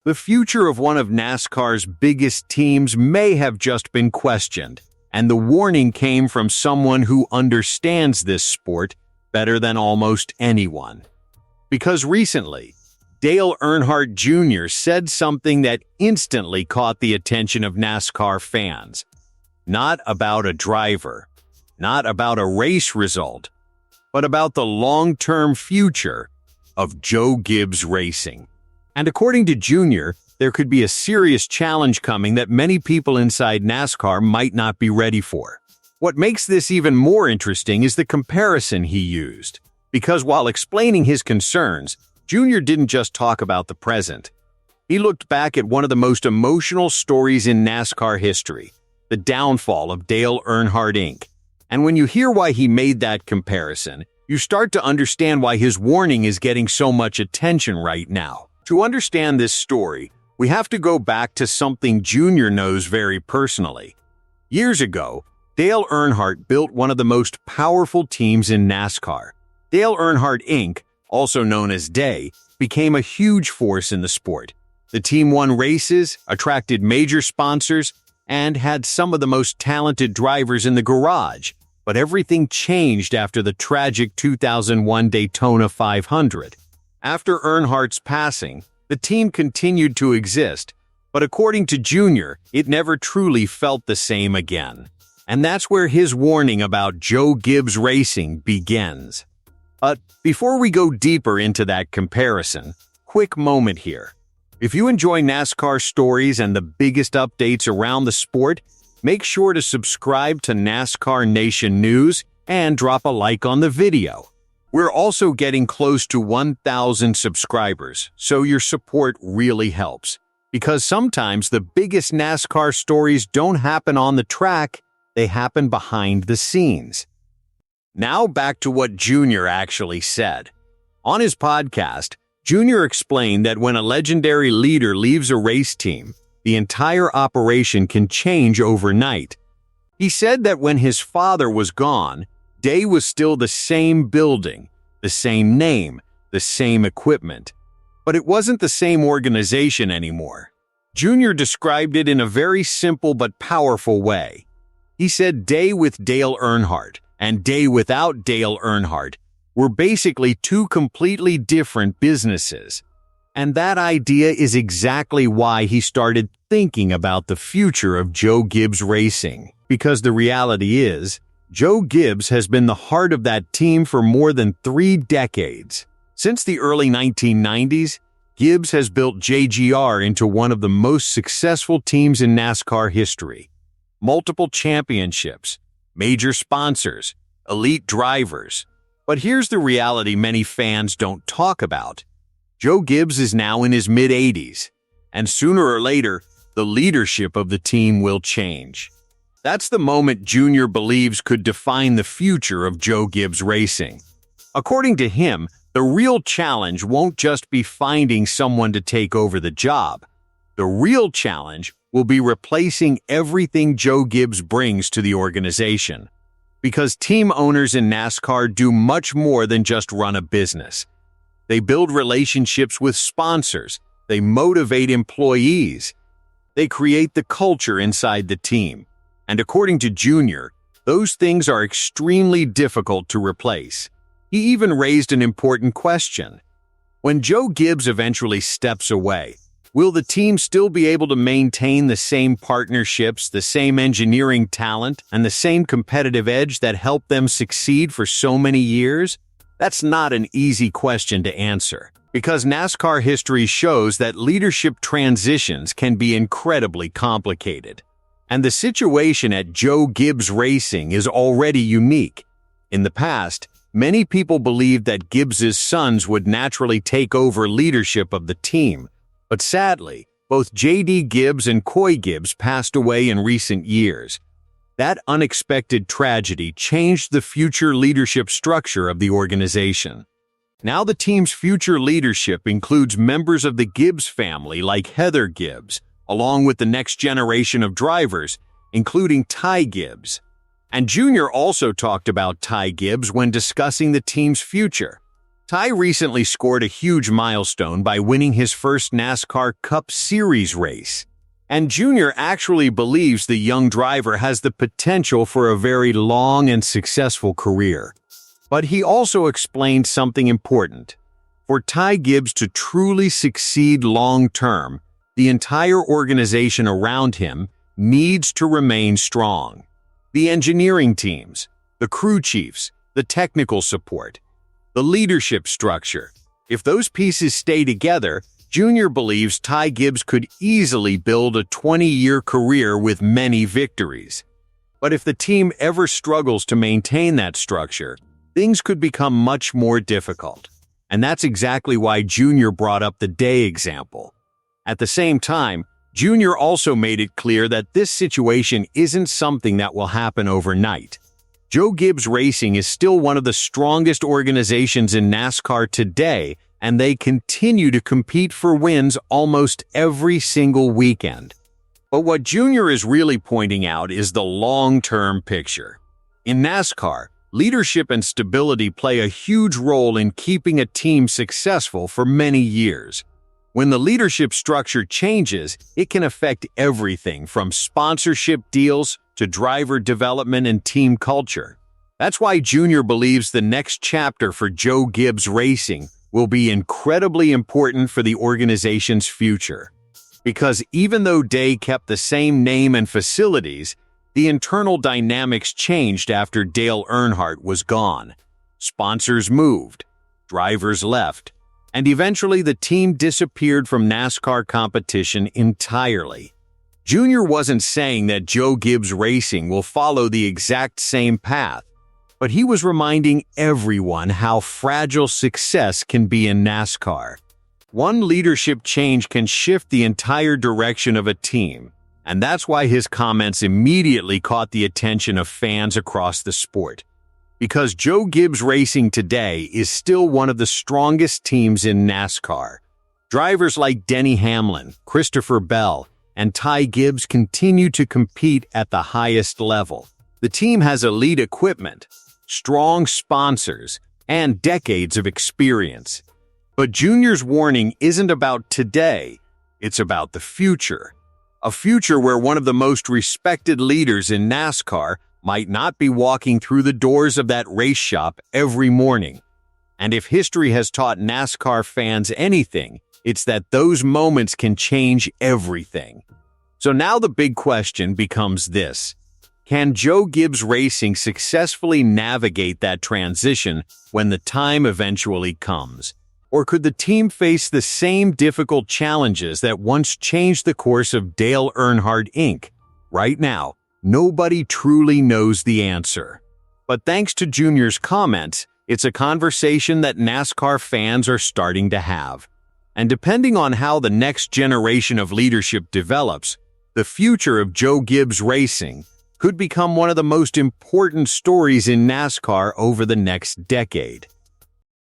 The future of one of NASCAR's biggest teams may have just been questioned, and the warning came from someone who understands this sport better than almost anyone. Because recently, Dale Earnhardt Jr. said something that instantly caught the attention of NASCAR fans. Not about a driver, not about a race result, but about the long-term future of Joe Gibbs Racing. And according to Jr., there could be a serious challenge coming that many people inside NASCAR might not be ready for. What makes this even more interesting is the comparison he used. Because while explaining his concerns, Jr. didn't just talk about the present. He looked back at one of the most emotional stories in NASCAR history, the downfall of Dale Earnhardt Inc. And when you hear why he made that comparison, you start to understand why his warning is getting so much attention right now. To understand this story, we have to go back to something Jr. knows very personally. Years ago, Dale Earnhardt built one of the most powerful teams in NASCAR. Dale Earnhardt Inc., also known as DAY, became a huge force in the sport. The team won races, attracted major sponsors, and had some of the most talented drivers in the garage. But everything changed after the tragic 2001 Daytona 500. After Earnhardt's passing, the team continued to exist, but according to Jr., it never truly felt the same again. And that's where his warning about Joe Gibbs Racing begins. But before we go deeper into that comparison, quick moment here. If you enjoy NASCAR stories and the biggest updates around the sport, make sure to subscribe to NASCAR Nation News and drop a like on the video. We're also getting close to 1,000 subscribers, so your support really helps. Because sometimes the biggest NASCAR stories don't happen on the track, they happen behind the scenes. Now back to what Jr. actually said. On his podcast, Jr. explained that when a legendary leader leaves a race team, the entire operation can change overnight. He said that when his father was gone, Day was still the same building, the same name, the same equipment. But it wasn't the same organization anymore. Jr. described it in a very simple but powerful way. He said Day with Dale Earnhardt and Day without Dale Earnhardt were basically two completely different businesses. And that idea is exactly why he started thinking about the future of Joe Gibbs Racing. Because the reality is, Joe Gibbs has been the heart of that team for more than 3 decades. Since the early 1990s, Gibbs has built JGR into one of the most successful teams in NASCAR history. Multiple championships, major sponsors, elite drivers. But here's the reality many fans don't talk about. Joe Gibbs is now in his mid-80s, and sooner or later, the leadership of the team will change. That's the moment Jr. believes could define the future of Joe Gibbs Racing. According to him, the real challenge won't just be finding someone to take over the job. The real challenge will be replacing everything Joe Gibbs brings to the organization. Because team owners in NASCAR do much more than just run a business. They build relationships with sponsors, they motivate employees, they create the culture inside the team. And according to Jr., those things are extremely difficult to replace. He even raised an important question. When Joe Gibbs eventually steps away, will the team still be able to maintain the same partnerships, the same engineering talent, and the same competitive edge that helped them succeed for so many years? That's not an easy question to answer, because NASCAR history shows that leadership transitions can be incredibly complicated. And the situation at Joe Gibbs Racing is already unique. In the past, many people believed that Gibbs's sons would naturally take over leadership of the team. But sadly, both J.D. Gibbs and Coy Gibbs passed away in recent years. That unexpected tragedy changed the future leadership structure of the organization. Now the team's future leadership includes members of the Gibbs family like Heather Gibbs, along with the next generation of drivers, including Ty Gibbs. And Jr. also talked about Ty Gibbs when discussing the team's future. Ty recently scored a huge milestone by winning his first NASCAR Cup Series race. And Jr. actually believes the young driver has the potential for a very long and successful career. But he also explained something important. For Ty Gibbs to truly succeed long-term, the entire organization around him needs to remain strong. The engineering teams, the crew chiefs, the technical support, the leadership structure. If those pieces stay together, Jr. believes Ty Gibbs could easily build a 20-year career with many victories. But if the team ever struggles to maintain that structure, things could become much more difficult. And that's exactly why Jr. brought up the Day example. At the same time, Jr. also made it clear that this situation isn't something that will happen overnight. Joe Gibbs Racing is still one of the strongest organizations in NASCAR today, and they continue to compete for wins almost every single weekend. But what Jr. is really pointing out is the long-term picture. In NASCAR, leadership and stability play a huge role in keeping a team successful for many years. When the leadership structure changes, it can affect everything from sponsorship deals to driver development and team culture. That's why Jr. believes the next chapter for Joe Gibbs Racing will be incredibly important for the organization's future. Because even though Day kept the same name and facilities, the internal dynamics changed after Dale Earnhardt was gone. Sponsors moved, drivers left, and eventually the team disappeared from NASCAR competition entirely. Jr. wasn't saying that Joe Gibbs Racing will follow the exact same path, but he was reminding everyone how fragile success can be in NASCAR. One leadership change can shift the entire direction of a team, and that's why his comments immediately caught the attention of fans across the sport. Because Joe Gibbs Racing today is still one of the strongest teams in NASCAR. Drivers like Denny Hamlin, Christopher Bell, and Ty Gibbs continue to compete at the highest level. The team has elite equipment, strong sponsors, and decades of experience. But Jr.'s warning isn't about today, it's about the future. A future where one of the most respected leaders in NASCAR might not be walking through the doors of that race shop every morning. And if history has taught NASCAR fans anything, it's that those moments can change everything. So now the big question becomes this. Can Joe Gibbs Racing successfully navigate that transition when the time eventually comes? Or could the team face the same difficult challenges that once changed the course of Dale Earnhardt Inc? Right now, nobody truly knows the answer. But thanks to Jr.'s comments, it's a conversation that NASCAR fans are starting to have. And depending on how the next generation of leadership develops, the future of Joe Gibbs Racing could become one of the most important stories in NASCAR over the next decade.